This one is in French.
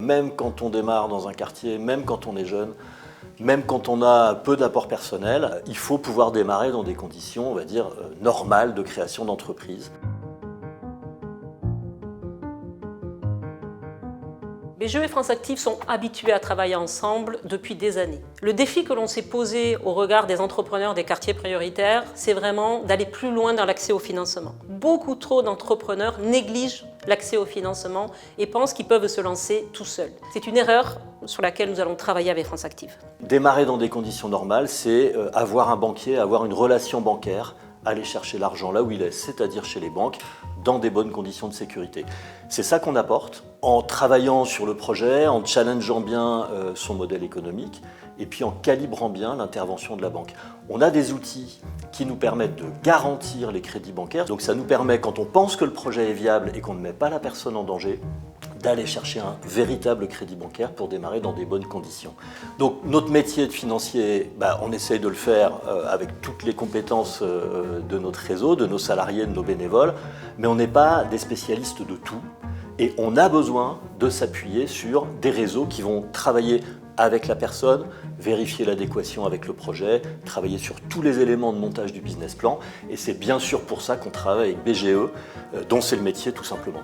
même quand on démarre dans un quartier, même quand on est jeune, même quand on a peu d'apport personnel, il faut pouvoir démarrer dans des conditions, on va dire, normales de création d'entreprise. BGE et France Active sont habitués à travailler ensemble depuis des années. Le défi que l'on s'est posé au regard des entrepreneurs des quartiers prioritaires, c'est vraiment d'aller plus loin dans l'accès au financement. Beaucoup trop d'entrepreneurs négligent l'accès au financement et pensent qu'ils peuvent se lancer tout seuls. C'est une erreur sur laquelle nous allons travailler avec France Active. Démarrer dans des conditions normales, c'est avoir un banquier, avoir une relation bancaire, aller chercher l'argent là où il est, c'est-à-dire chez les banques, dans des bonnes conditions de sécurité. C'est ça qu'on apporte en travaillant sur le projet, en challengeant bien son modèle économique et puis en calibrant bien l'intervention de la banque. On a des outils qui nous permettent de garantir les crédits bancaires. Donc ça nous permet, quand on pense que le projet est viable et qu'on ne met pas la personne en danger, d'aller chercher un véritable crédit bancaire pour démarrer dans des bonnes conditions. Donc notre métier de financier, on essaye de le faire avec toutes les compétences de notre réseau, de nos salariés, de nos bénévoles, mais on n'est pas des spécialistes de tout et on a besoin de s'appuyer sur des réseaux qui vont travailler avec la personne, vérifier l'adéquation avec le projet, travailler sur tous les éléments de montage du business plan et c'est bien sûr pour ça qu'on travaille avec BGE, dont c'est le métier tout simplement.